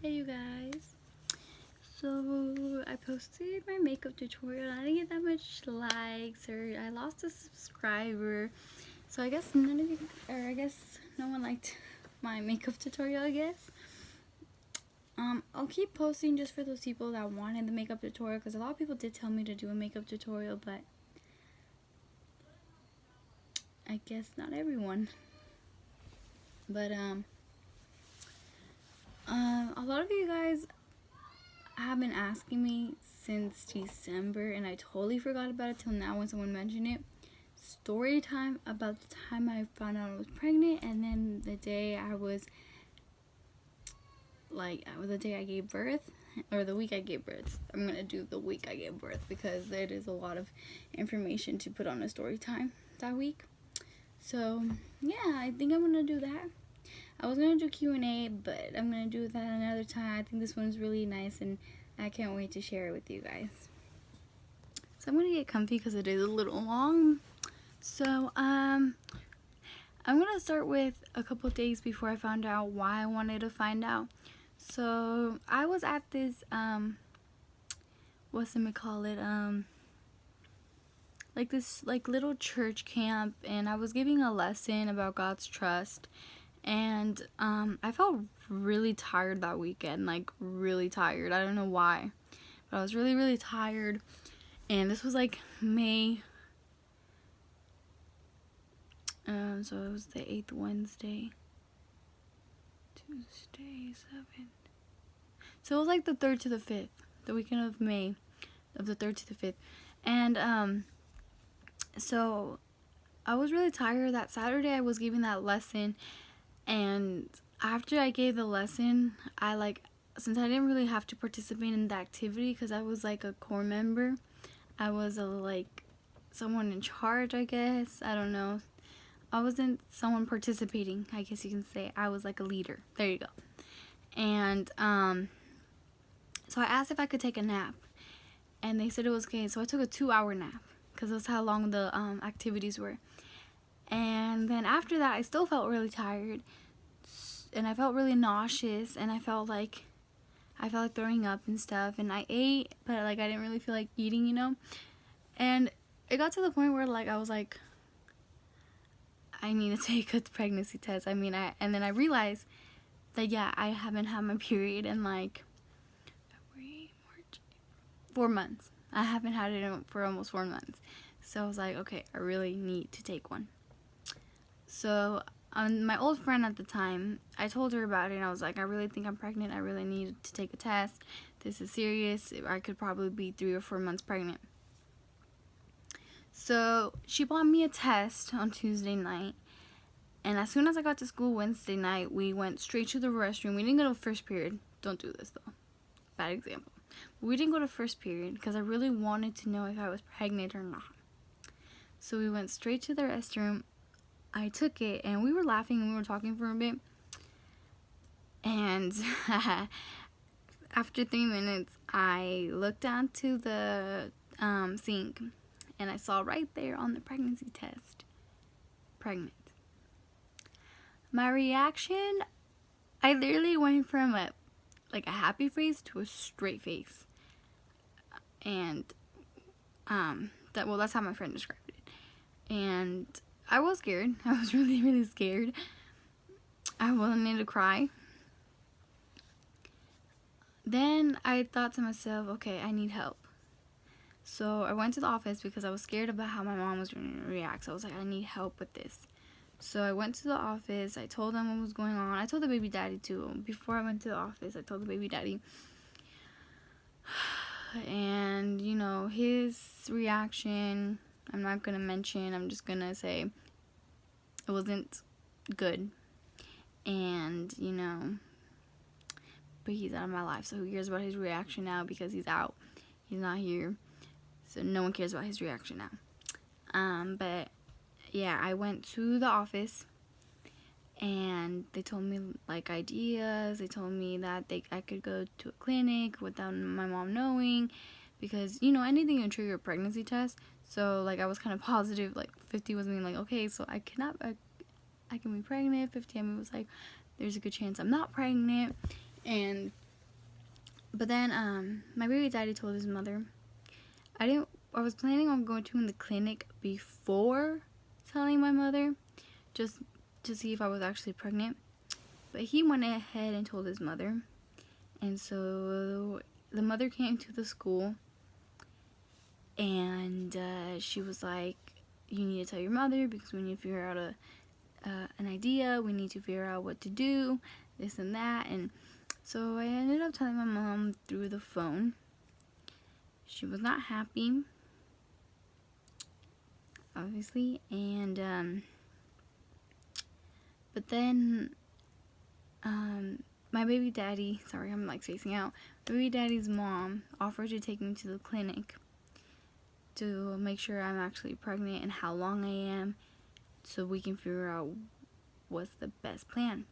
Hey you guys, so I posted my makeup tutorial. I didn't get that much likes, or I lost a subscriber, so I guess none of you, or I guess no one liked my makeup tutorial, I guess. I'll keep posting just for those people that wanted the makeup tutorial, because a lot of people did tell me to do a makeup tutorial, but I guess not everyone. But a lot of you guys have been asking me since December, and I totally forgot about it till now when someone mentioned it. Story time about the time I found out I was pregnant, and then the day I was the day I gave birth, or the week I gave birth. I'm gonna do the week I gave birth because it is a lot of information to put on a story time that week. So yeah, I think I'm gonna do that. I was gonna do Q&A, but I'm gonna do that another time. I think this one's really nice, and I can't wait to share it with you guys. So I'm gonna get comfy because it is a little long. So I'm gonna start with a couple of days before I found out why I wanted to find out. So I was at this like little church camp, and I was giving a lesson about God's trust. And I felt really tired that weekend, like really tired. I don't know why, but I was really tired. And this was like May, so it was the 8th Wednesday, Tuesday 7th. So it was like the 3rd to the 5th, the weekend of May, of the 3rd to the 5th. And so I was really tired. That Saturday I was giving that lesson, and after I gave the lesson, since I didn't really have to participate in the activity because I was like a core member, I was someone in charge, I guess. I don't know. I wasn't someone participating, I guess you can say. I was like a leader. There you go. And so I asked if I could take a nap, and they said it was okay. So I took a 2-hour nap because that's how long the activities were. And then after that, I still felt really tired, and I felt really nauseous, and I felt like throwing up and stuff. And I ate, but I didn't really feel like eating, you know. And it got to the point where I was like, I need to take a pregnancy test. And then I realized that I haven't had my period in February, March, 4 months. I haven't had it for almost 4 months. So I was like, okay, I really need to take one. So my old friend at the time, I told her about it, and I was like, I really think I'm pregnant. I really need to take a test. This is serious. I could probably be 3 or 4 months pregnant. So she bought me a test on Tuesday night, and as soon as I got to school Wednesday night, we went straight to the restroom. We didn't go to first period. Don't do this though. Bad example. But we didn't go to first period because I really wanted to know if I was pregnant or not. So we went straight to the restroom. I took it, and we were laughing and we were talking for a bit. And after 3 minutes, I looked down to the sink, and I saw right there on the pregnancy test, pregnant. My reaction, I literally went from a happy face to a straight face. And that's how my friend described it. And I was scared. I was really scared. I wanted to cry. Then I thought to myself, okay, I need help. So I went to the office because I was scared about how my mom was going to react. So I was like, I need help with this. So I went to the office. I told them what was going on. I told the baby daddy too. Before I went to the office, I told the baby daddy. And, his reaction, I'm not going to mention. I'm just going to say it wasn't good. And, but he's out of my life. So who cares about his reaction now, because he's out. He's not here. So no one cares about his reaction now. But yeah, I went to the office, and they told me ideas. They told me that I could go to a clinic without my mom knowing, because anything can trigger a pregnancy test. So I was kind of positive. 50 was mean okay, so I can be pregnant. 50 I mean was there's a good chance I'm not pregnant. And But then my baby daddy told his mother. I was planning on going to the clinic before telling my mother, just to see if I was actually pregnant. But he went ahead and told his mother. And so the mother came to the school, and she was like, you need to tell your mother because we need to figure out an idea. We need to figure out what to do, this and that. And so I ended up telling my mom through the phone. She was not happy, obviously, and but then my baby daddy, sorry, I'm like spacing out. My baby daddy's mom offered to take me to the clinic to make sure I'm actually pregnant and how long I am, so we can figure out what's the best plan.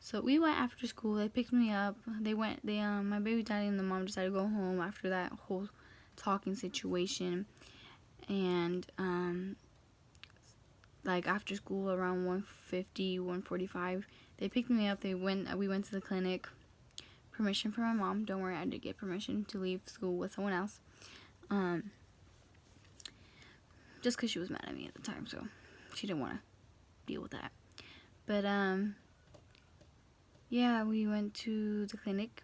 So we went after school. They picked me up. My baby daddy and the mom decided to go home after that whole talking situation. And like after school around 1:50, 1:45, they picked me up. We went to the clinic. Permission from my mom. Don't worry, I did get permission to leave school with someone else. Just because she was mad at me at the time, so she didn't want to deal with that. But yeah, we went to the clinic,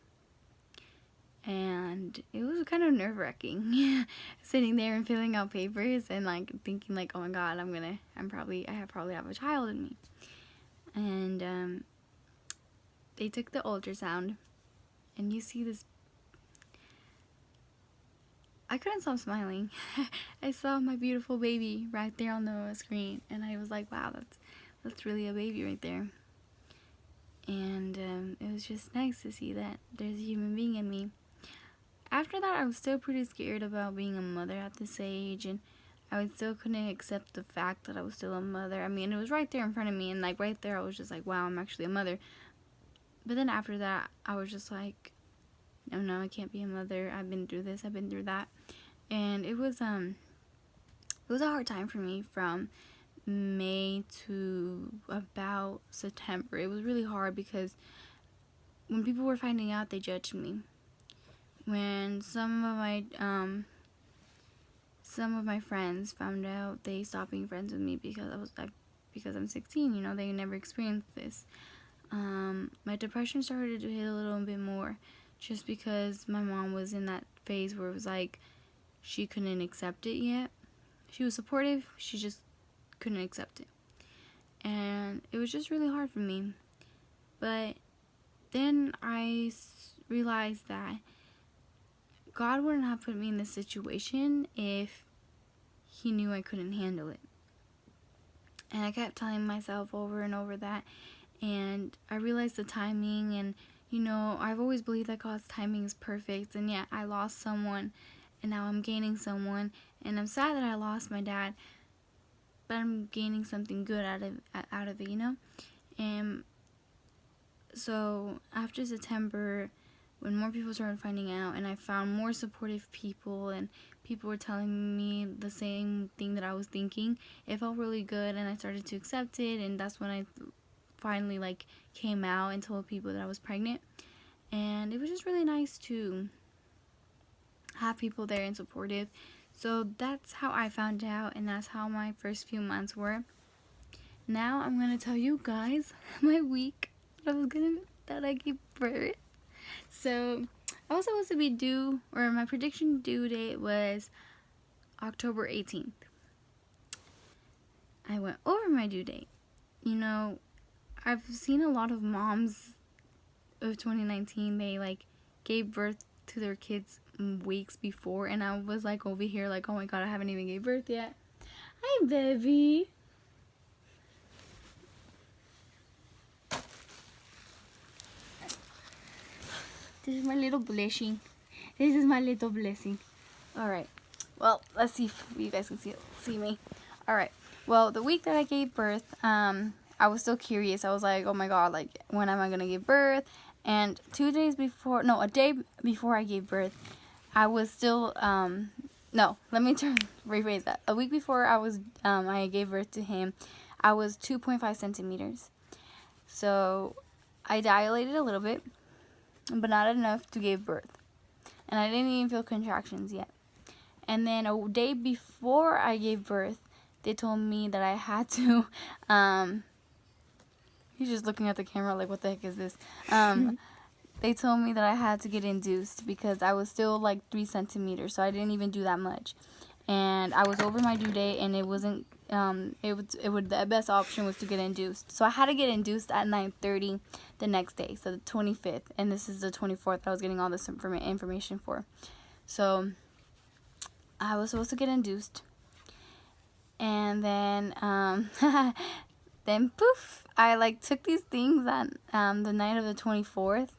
and it was kind of nerve-wracking sitting there and filling out papers and like thinking like, oh my god, I probably have a child in me. And they took the ultrasound, and you see this. I couldn't stop smiling. I saw my beautiful baby right there on the screen, and I was like, wow, that's really a baby right there. And it was just nice to see that there's a human being in me. After that, I was still pretty scared about being a mother at this age, and I still couldn't accept the fact that I was still a mother. I mean, it was right there in front of me, and like right there, I was just like, wow, I'm actually a mother. But then after that, I was just like, no, I can't be a mother. I've been through this, I've been through that. And it was a hard time for me from May to about September. It was really hard because when people were finding out, they judged me. When some of my friends found out, they stopped being friends with me because I'm 16. You know, they never experienced this. My depression started to hit a little bit more, just because my mom was in that phase where it was like she couldn't accept it yet. She was supportive, she just couldn't accept it. And it was just really hard for me. But then I realized that God wouldn't have put me in this situation if he knew I couldn't handle it. And I kept telling myself over and over that. And I realized the timing, and you know, I've always believed that God's timing is perfect. And yeah, I lost someone, and now I'm gaining someone, and I'm sad that I lost my dad, but I'm gaining something good out of it, you know. And so after September, when more people started finding out, and I found more supportive people, and people were telling me the same thing that I was thinking, it felt really good, and I started to accept it. And that's when I finally like came out and told people that I was pregnant. And it was just really nice to have people there and supportive. So that's how I found out, and that's how my first few months were. Now I'm gonna tell you guys my week that I gave birth. So I was supposed to be due, or my prediction due date was October 18th. I went over my due date. You know, I've seen a lot of moms of 2019, they like gave birth to their kids weeks before, and I was like over here like, oh my god, I haven't even gave birth yet. Hi, baby. This is my little blessing. Alright, well, let's see if you guys can see me. Alright, well, the week that I gave birth, I was still curious. I was like, oh my god, like, when am I gonna give birth? And a day before I gave birth, I was still, rephrase that. A week before I gave birth to him, I was 2.5 centimeters. So I dilated a little bit, but not enough to give birth. And I didn't even feel contractions yet. And then a day before I gave birth, they told me that I had to, he's just looking at the camera like, what the heck is this? They told me that I had to get induced because I was still like 3 centimeters, so I didn't even do that much. And I was over my due date, and it wasn't, the best option was to get induced. So I had to get induced at 9:30 the next day, so the 25th, and this is the 24th I was getting all this information for. So I was supposed to get induced, and then, then poof, I like took these things on the night of the 24th,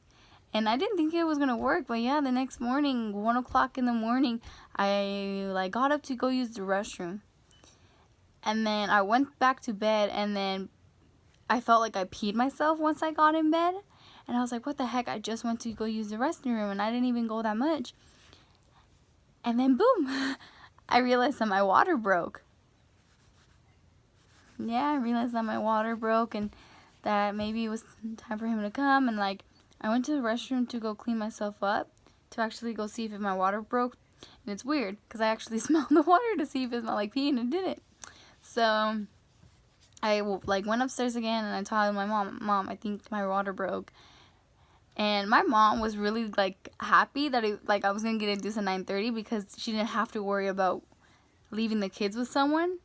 and I didn't think it was gonna work, but yeah, the next morning, 1 o'clock in the morning, I like got up to go use the restroom, and then I went back to bed, and then I felt like I peed myself once I got in bed, and I was like, what the heck, I just went to go use the restroom, and I didn't even go that much, and then boom, I realized that my water broke. Yeah, I realized that my water broke, and that maybe it was time for him to come, and like, I went to the restroom to go clean myself up, to actually go see if my water broke, and it's weird, because I actually smelled the water to see if it smelled like pee, and it didn't. So, I like went upstairs again, and I told my mom, I think my water broke. And my mom was really like happy that I was gonna get induced at 9:30 because she didn't have to worry about leaving the kids with someone.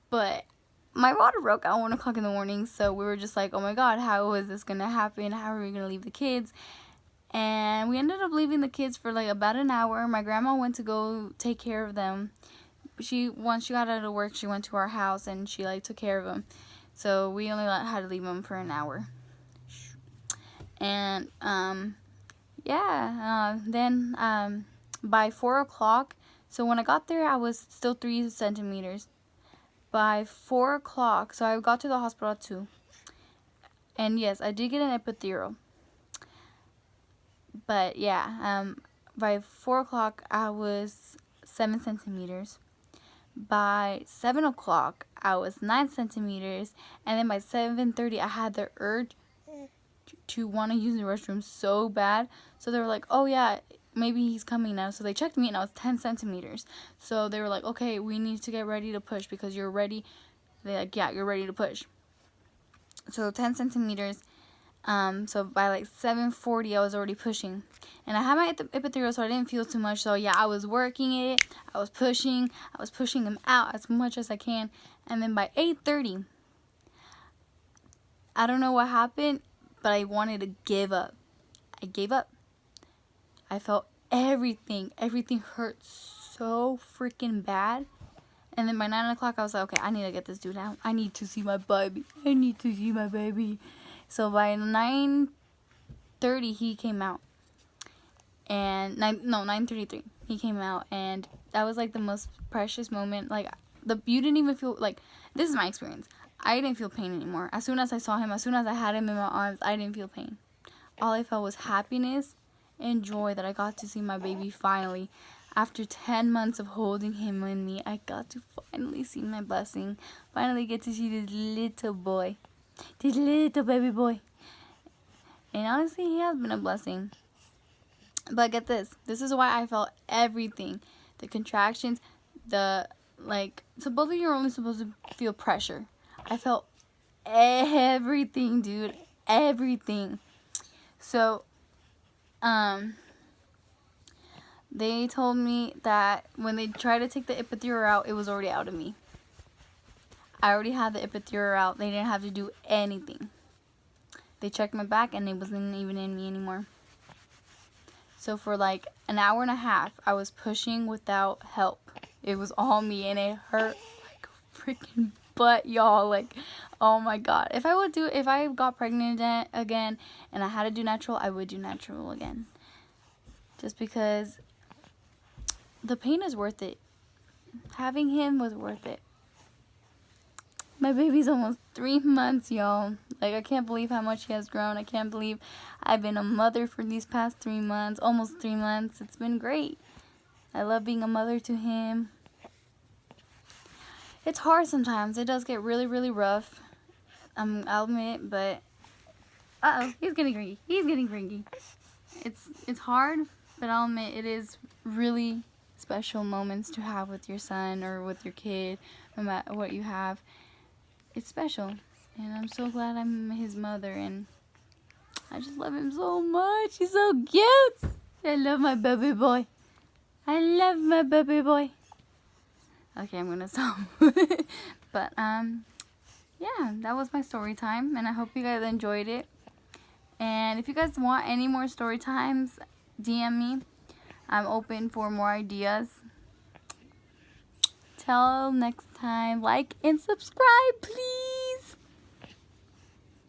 But my water broke at 1 o'clock in the morning, so we were just like, oh my god, how is this gonna happen? How are we gonna leave the kids? And we ended up leaving the kids for like about an hour. My grandma went to go take care of them. Once she got out of work, she went to our house and she like took care of them. So we only had to leave them for an hour. And then by 4 o'clock, so when I got there, I was still 3 centimeters. By 4 o'clock, so I got to the hospital at 2. And yes, I did get an epidural. But yeah, by 4 o'clock, I was 7 centimeters. By 7 o'clock, I was 9 centimeters. And then by 7:30, I had the urge to want to use the restroom so bad. So they were like, oh yeah, maybe he's coming now. So they checked me, and I was 10 centimeters. So they were like, okay, we need to get ready to push because you're ready. They're like, yeah, you're ready to push. So 10 centimeters. So by like 7:40, I was already pushing. And I had my epidural, so I didn't feel too much. So yeah, I was working it. I was pushing him out as much as I can. And then by 8:30, I don't know what happened, but I wanted to give up. I gave up. I felt everything. Everything hurt so freaking bad. And then by 9 o'clock, I was like, okay, I need to get this dude out. I need to see my baby. I need to see my baby. So by 9:30, he came out. And 9:33, he came out. And that was like the most precious moment. Like, you didn't even feel, like, this is my experience. I didn't feel pain anymore. As soon as I saw him, as soon as I had him in my arms, I didn't feel pain. All I felt was happiness and joy that I got to see my baby finally. After 10 months of holding him in me, I got to finally see my blessing. Finally get to see this little boy. This little baby boy. And honestly, he has been a blessing. But get this. This is why I felt everything. The contractions, supposedly you're only supposed to feel pressure. I felt everything, dude. Everything. So, they told me that when they tried to take the epidural out, it was already out of me. I already had the epidural out. They didn't have to do anything. They checked my back, and it wasn't even in me anymore. So for like an hour and a half, I was pushing without help. It was all me, and it hurt like a freaking butt, y'all. Like, oh my god. If I got pregnant again and I had to do natural, I would do natural again. Just because the pain is worth it. Having him was worth it. My baby's almost 3 months, y'all. Like, I can't believe how much he has grown. I can't believe I've been a mother for these past 3 months. Almost 3 months. It's been great. I love being a mother to him. It's hard sometimes. It does get really, really rough. I'll admit, but... Uh-oh, he's getting cranky. He's getting cranky. it's hard, but I'll admit it is really special moments to have with your son or with your kid, no matter what you have. It's special, and I'm so glad I'm his mother, and I just love him so much. He's so cute. I love my baby boy. I love my baby boy. Okay, I'm gonna stop. But yeah, that was my story time, and I hope you guys enjoyed it. And if you guys want any more story times, DM me. I'm open for more ideas. Till next time, like and subscribe, please.